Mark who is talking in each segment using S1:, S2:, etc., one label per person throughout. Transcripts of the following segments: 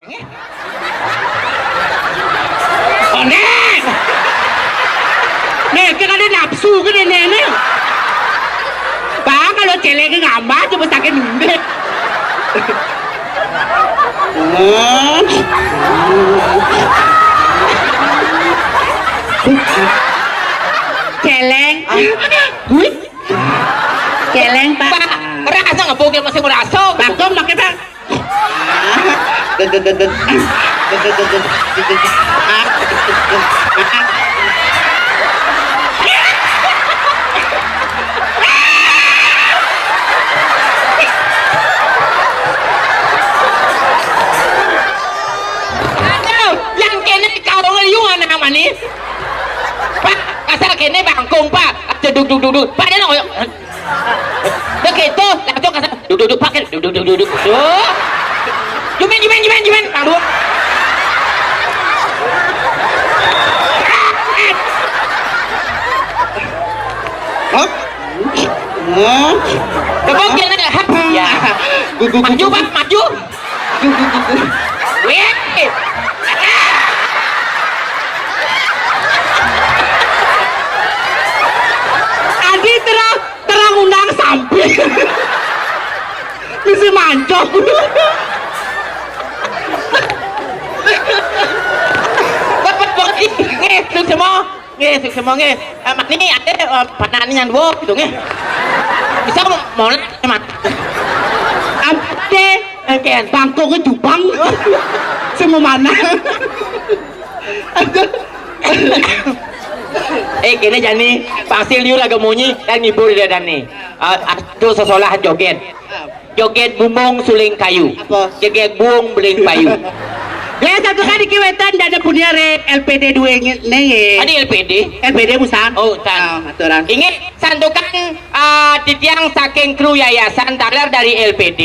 S1: Oh nek, nek kan ada nafsu kan nenek. Bang kalau celek ngambah coba sakit nundek. Celeng, gue, celeng pak.
S2: Merasa nggak bogel masih merasa.
S1: Bakong pakai bang.
S2: Yang kene kau ngeliung anak mani. Pak, asal kene bangkong pak. Duduk. Pak dia nongol. Begitu, langsung kasar. Duduk pakai. Duduk. Jumen. Aduh. Kebong kene hap. Ya. Maju pak, maju. Wih.
S1: Adi terang undang samping. Bisa mancok.
S2: Dapat bukti. Ngesuk semua nge. Ini ada panani yang dua gitu nge. Bisa mau teman.
S1: Ade, kan bangkoknya jubang. Semua mana?
S2: Kini jani pasir liur agak munyi dan ngibur dia dani. Itu sesolah joget bumbung suling kayu. Joget buung beling payu.
S1: Ya satu kali kiwetan dan ada punya LPD 2 nenge.
S2: Ada
S1: LPD musan.
S2: Oh, san.
S1: Aturan.
S2: Ingat sandukan titiang saking kru yayasan taler dari LPD.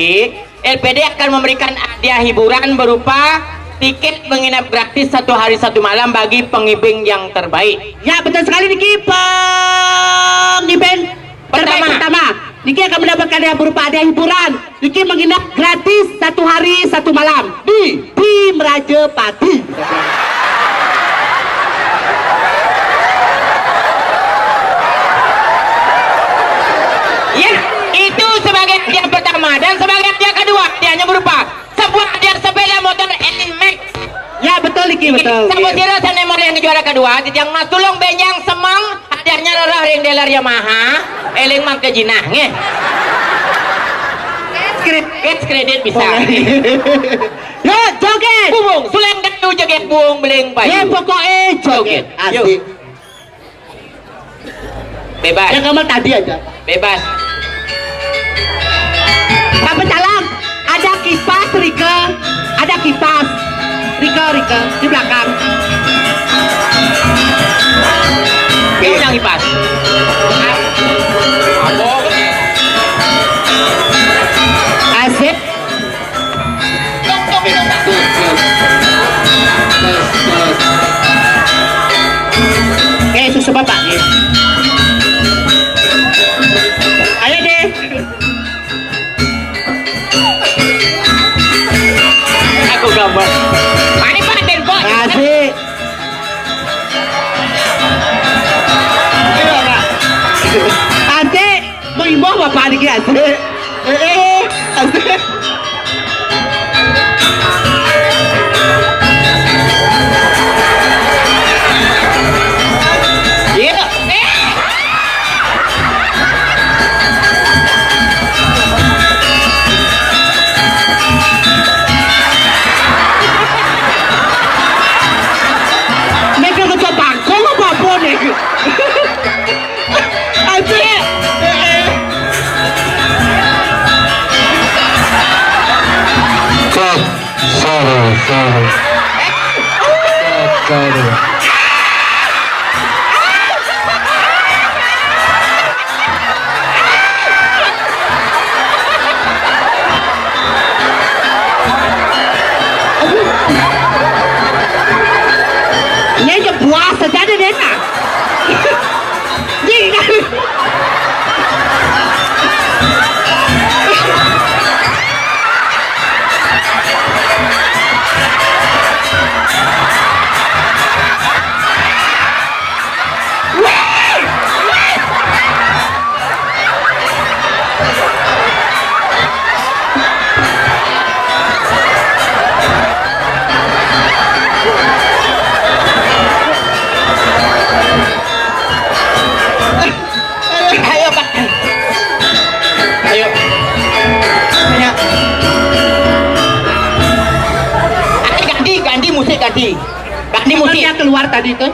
S2: LPD akan memberikan hadiah hiburan berupa tiket menginap gratis 1 hari 1 malam bagi pengibing yang terbaik.
S1: Ya betul sekali Niki pengibing pertama. Niki akan mendapatkan hadiah berupa hadiah hiburan. Niki menginap gratis 1 hari 1 malam di Rajapati.
S2: Ya, itu sebagai hadiah pertama dan sebagai hadiah kedua hadiahnya berupa sebuah hadiah sepeda motor NMAX.
S1: Ya betul Niki betul.
S2: Sabu sira sanemor yang juara kedua, yang mas tulung benjang semang hadiahnya rarah ring dealer Yamaha, eling mangke jinah nge. Kredit bisa.
S1: Yo joget.
S2: Bubung, suleng kayu joget buung beling payu.
S1: Ya pokoknya joget. Asik.
S2: Bebas.
S1: Yang kamu tadi aja.
S2: Bebas.
S1: Apa calang? Ada kipas Rika. Ada kipas. Rika di belakang.
S2: Dia undang kipas.
S1: Asik. Susu bapak nih. Ayo deh.
S2: Aku gambar. Mari paten kok.
S1: Asik. Adik, mau imbau bapak nih asik. Asik.
S2: Iya.
S1: Mereka ketua bangkong apa nih? Asik.
S3: Sorry.
S1: Ini aja puasa jadi deh nak.
S2: tadi. Bandi
S1: Kapan
S2: musik.
S1: dia keluar tadi tuh?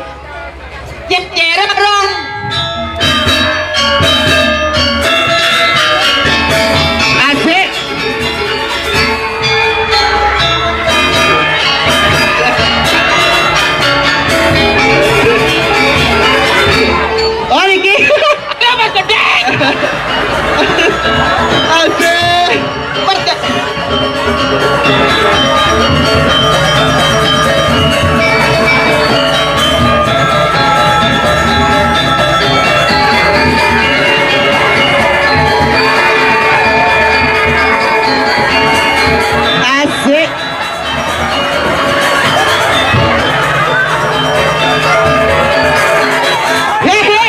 S2: Ceret dong.
S1: Asik. Oh, Niki.
S2: Apa gede?
S1: Asik.
S2: Berke-
S1: Asik. Hehe.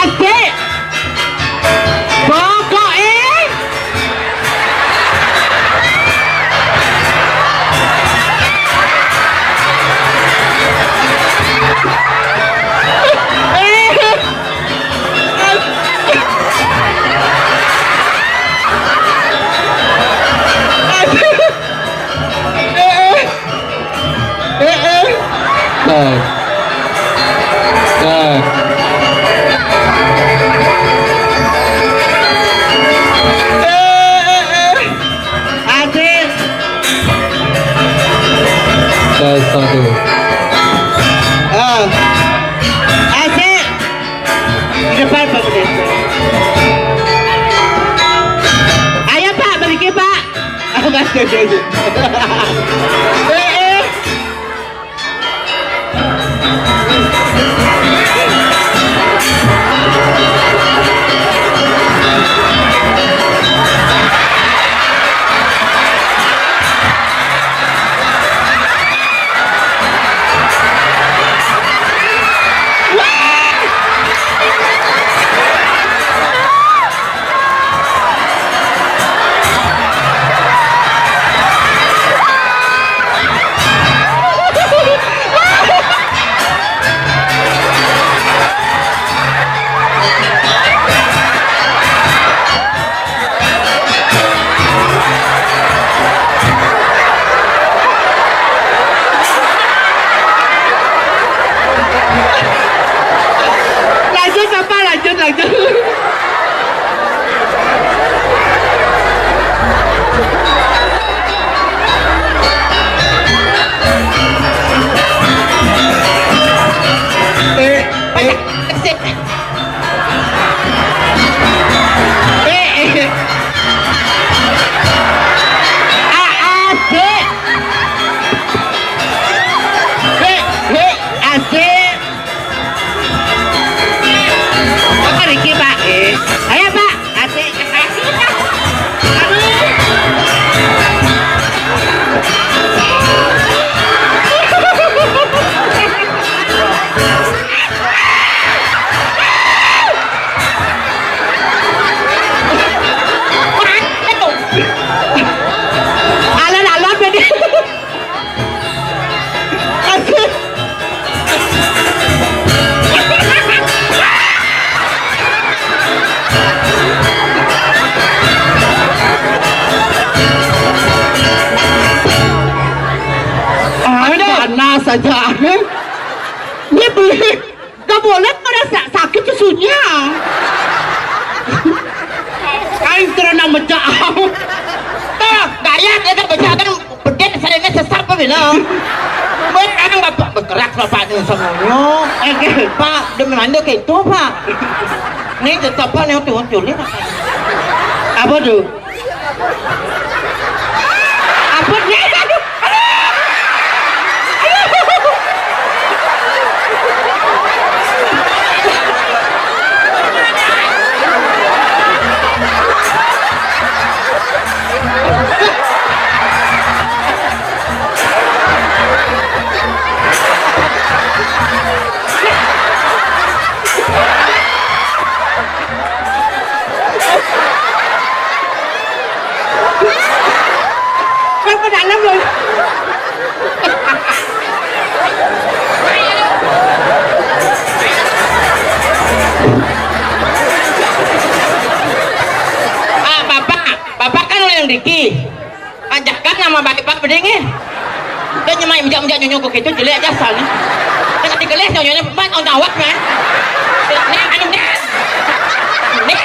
S1: Asik. Pokoknya Asik. Asik. Di depan Pak Pendeta. Ayo Pak, balik Pak. Lanjut Bapak, lanjut.
S2: Asik.
S1: Asik. Asik. Apa Riki Pak? Ayo Pak, asik. Alon-alon jadi. Asik. Panas saja. Ini beli. Gak boleh pada sakit susunya. Kain terana mejak.
S2: Tuh, gaya kita berjalan beden saya sesat apa bilang. Berang bapak bergerak bapak itu semuanya. Pak, demi mana kayak itu Pak. Ini tetap apa nih tuh lihat.
S1: Apa tuh? Apa nih? Kan ke dalam loh.
S2: Bapak kan yang Diki. Ajakkan nama baik Pak Bedengnya. Dan nyemai menjak nyonyo kok itu jelek aja sana. Dekat digeles nyonyo ban on awak kan. Nih anu nih. Nih.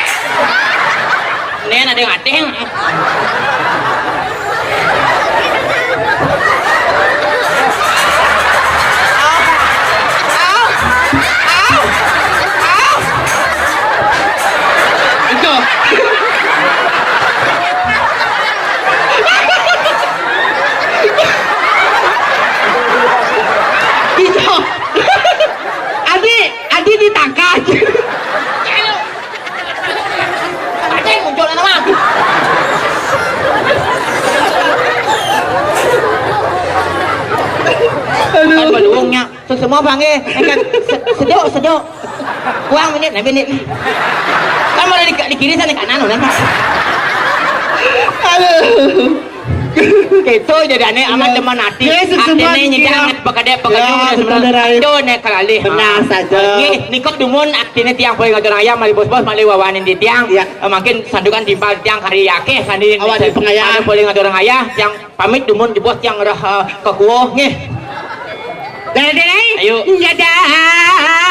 S2: Nih ada ngadeng.
S1: Itu. Itu. Adi ditangkap.
S2: Ada yang muncul nama. Kan beluungnya semua bang kan sedok uang menit kan mau di kiri sana kanan udah pak
S1: Aduh.
S2: itu jadi aneh amat teman hati
S1: Yes, semua
S2: ini
S1: dikira.
S2: nyidang pekade
S1: Ya, betul, Rai.
S2: itu nek kali
S1: Benar saja.
S2: nikok dumun artinya tiang boleh ngajar ayam mali bos-bos mali wawanin di tiang
S1: Ya.
S2: makin sandukan timbal tiang hari yake kandi
S1: Awak di pengayah.
S2: boleh ngajar ayah yang pamit dumun di bos yang rah kekuoh nih
S1: Dari
S2: Ayo.
S1: Ya dah.